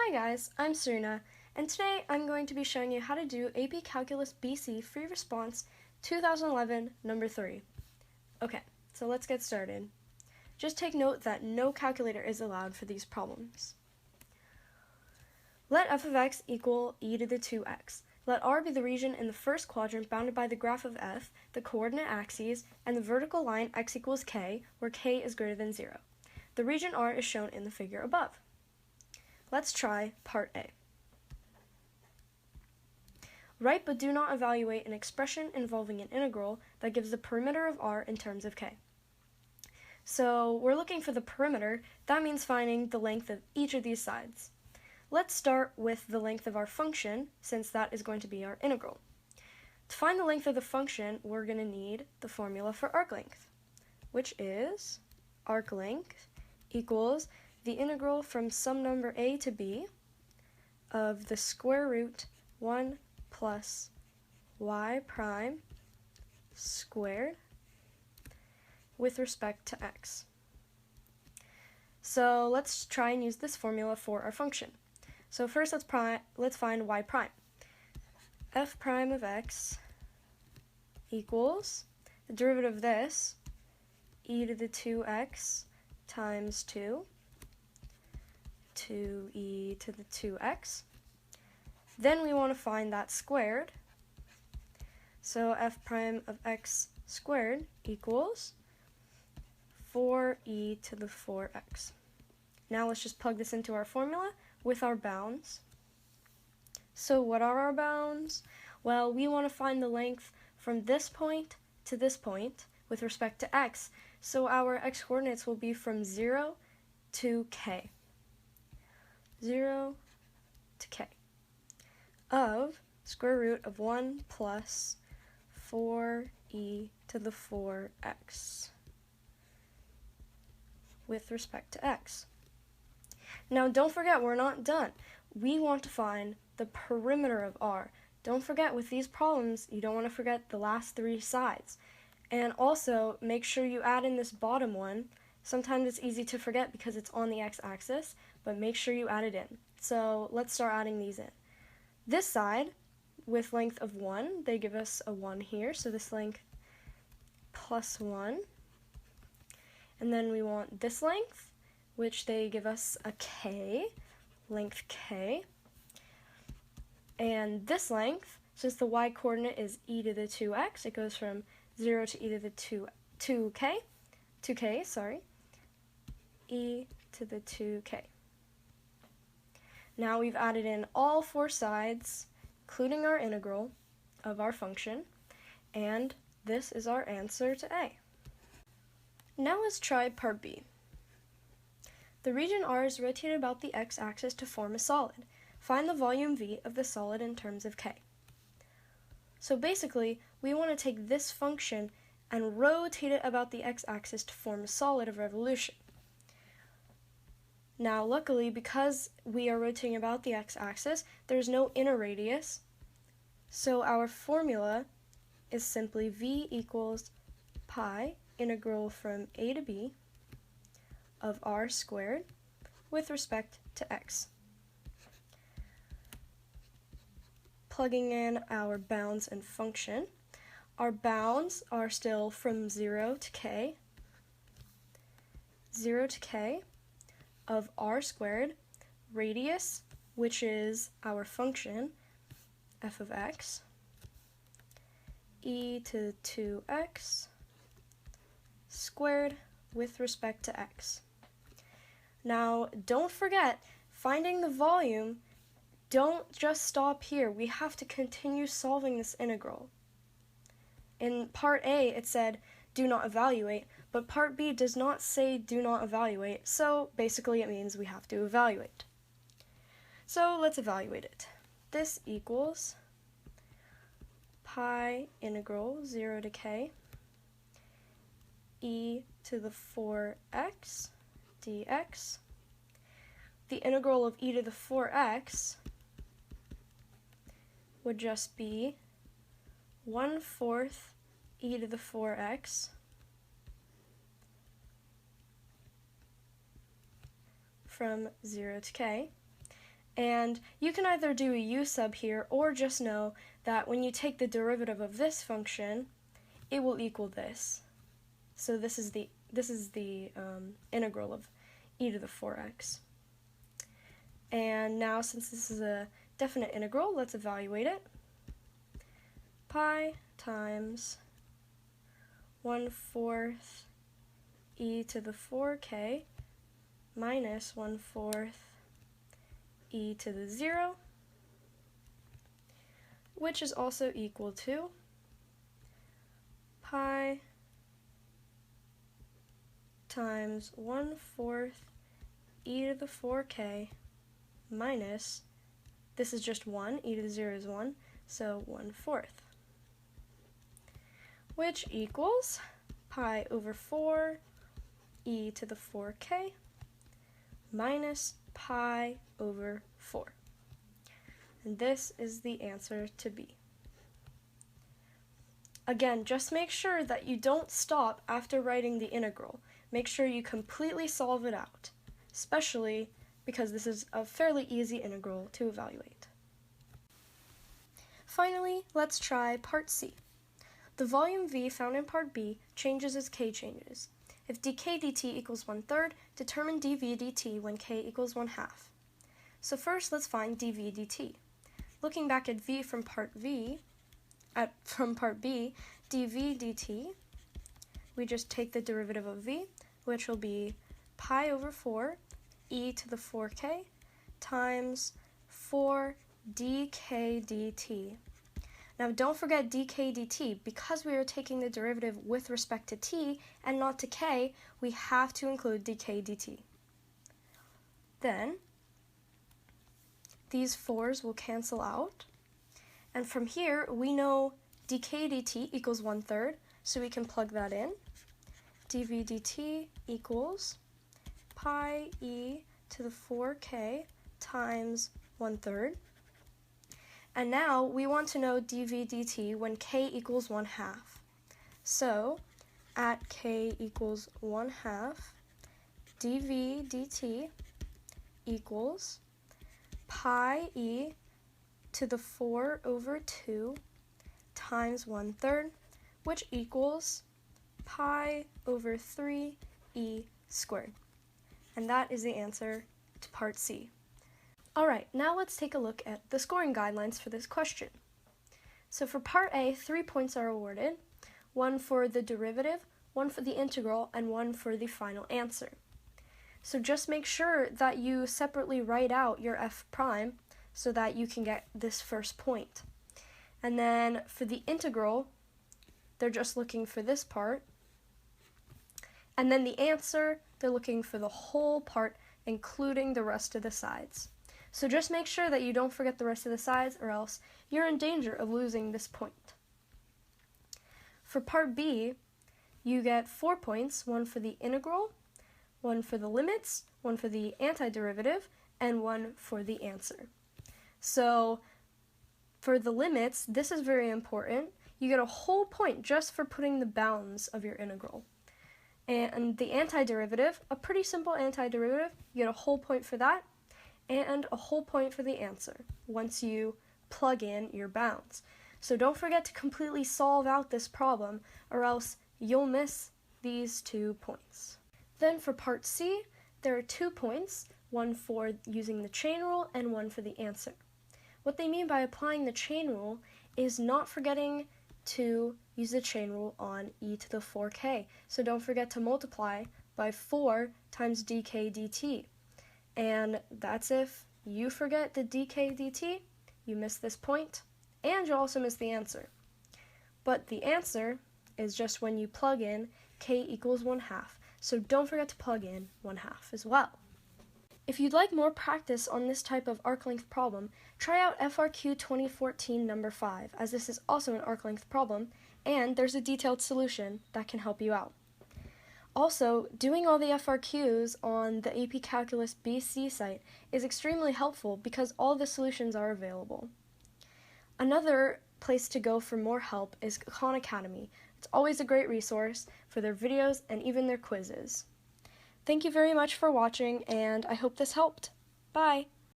Hi guys, I'm Serena, and today I'm going to be showing you how to do AP Calculus BC Free Response 2011 number 3. Okay, so let's get started. Just take note that no calculator is allowed for these problems. Let f of x equal e to the 2x. Let R be the region in the first quadrant bounded by the graph of f, the coordinate axes, and the vertical line x equals k, where k is greater than 0. The region R is shown in the figure above. Let's try part A. Write but do not evaluate an expression involving an integral that gives the perimeter of R in terms of k. So we're looking for the perimeter. That means finding the length of each of these sides. Let's start with the length of our function, since that is going to be our integral. To find the length of the function, we're going to need the formula for arc length, which is arc length equals the integral from some number a to b of the square root 1 plus y prime squared with respect to x. So let's try and use this formula for our function. So first let's find y prime. F prime of x equals the derivative of this, e to the 2x times 2 e to the 2x. Then we want to find that squared. So f prime of x squared equals 4e to the 4x. Now let's just plug this into our formula with our bounds. So what are our bounds? Well, we want to find the length from this point to this point with respect to x. So our x-coordinates will be from 0 to k. 0 to k of square root of 1 plus 4e to the 4x with respect to x. Now don't forget, we're not done. We want to find the perimeter of R. Don't forget, with these problems, you don't want to forget the last three sides. And also, make sure you add in this bottom one. Sometimes it's easy to forget because it's on the x-axis, but make sure you add it in. So let's start adding these in. This side, with length of 1, they give us a 1 here, so this length plus 1. And then we want this length, which they give us a k, length k. And this length, since the y-coordinate is e to the 2x, it goes from 0 to e to the 2k, e to the 2k. Now we've added in all four sides, including our integral of our function, and this is our answer to A. Now let's try part B. The region R is rotated about the x-axis to form a solid. Find the volume V of the solid in terms of k. So basically, we want to take this function and rotate it about the x-axis to form a solid of revolution. Now, luckily, because we are rotating about the x-axis, there's no inner radius, so our formula is simply v equals pi integral from a to b of r squared with respect to x. Plugging in our bounds and function, our bounds are still from 0 to k, of r squared, radius, which is our function, f of x, e to the 2x squared with respect to x. Now, don't forget, finding the volume, don't just stop here. We have to continue solving this integral. In part A, it said, do not evaluate, but part B does not say do not evaluate, so basically it means we have to evaluate. So let's evaluate it. This equals pi integral 0 to k e to the 4x dx. The integral of e to the 4x would just be 1/4 e to the 4x from 0 to k, And you can either do a u sub here or just know that when you take the derivative of this function, it will equal this. So this is the integral of e to the 4x. And now, since this is a definite integral, let's evaluate it. Pi times 1/4 e to the 4k minus 1/4 e to the 0, which is also equal to pi times 1/4 e to the 4k minus, this is just 1, e to the 0 is 1, so 1/4, which equals pi over 4 e to the 4k minus pi over 4. And this is the answer to B. Again, just make sure that you don't stop after writing the integral. Make sure you completely solve it out, especially because this is a fairly easy integral to evaluate. Finally, let's try part C. The volume V found in part B changes as k changes. If dk dt equals 1/3, determine dv dt when k equals 1/2. So first, let's find dv dt. Looking back at V from part B, dv dt, we just take the derivative of V, which will be pi over 4 e to the 4k times 4 dk dt. Now don't forget dk dt, because we are taking the derivative with respect to t and not to k, we have to include dk dt. Then these 4's will cancel out, and from here we know dk dt equals 1/3, so we can plug that in. dv dt equals pi e to the 4k times 1/3. And now we want to know dv dt when k equals 1/2. So at k equals 1/2, dv dt equals pi e to the 4 over 2 times 1/3, which equals pi over 3e squared. And that is the answer to part C. Alright, now let's take a look at the scoring guidelines for this question. So for part A, 3 points are awarded, 1 for the derivative, 1 for the integral, and 1 for the final answer. So just make sure that you separately write out your f prime so that you can get this first point. And then for the integral, they're just looking for this part. And then the answer, they're looking for the whole part, including the rest of the sides. So just make sure that you don't forget the rest of the sides, or else you're in danger of losing this point. For part B, you get 4 points, 1 for the integral, 1 for the limits, 1 for the antiderivative, and 1 for the answer. So for the limits, this is very important. You get a whole point just for putting the bounds of your integral. And the antiderivative, a pretty simple antiderivative, you get a whole point for that, and a whole point for the answer once you plug in your bounds. So don't forget to completely solve out this problem, or else you'll miss these 2 points. Then for part C, there are 2 points, 1 for using the chain rule and 1 for the answer. What they mean by applying the chain rule is not forgetting to use the chain rule on e to the 4k. So don't forget to multiply by 4 times dk dt. And that's if you forget the dk dt, you miss this point, and you'll also miss the answer. But the answer is just when you plug in k equals 1/2. So don't forget to plug in 1/2 as well. If you'd like more practice on this type of arc length problem, try out FRQ 2014 number 5, as this is also an arc length problem, and there's a detailed solution that can help you out. Also, doing all the FRQs on the AP Calculus BC site is extremely helpful because all the solutions are available. Another place to go for more help is Khan Academy. It's always a great resource for their videos and even their quizzes. Thank you very much for watching, and I hope this helped. Bye!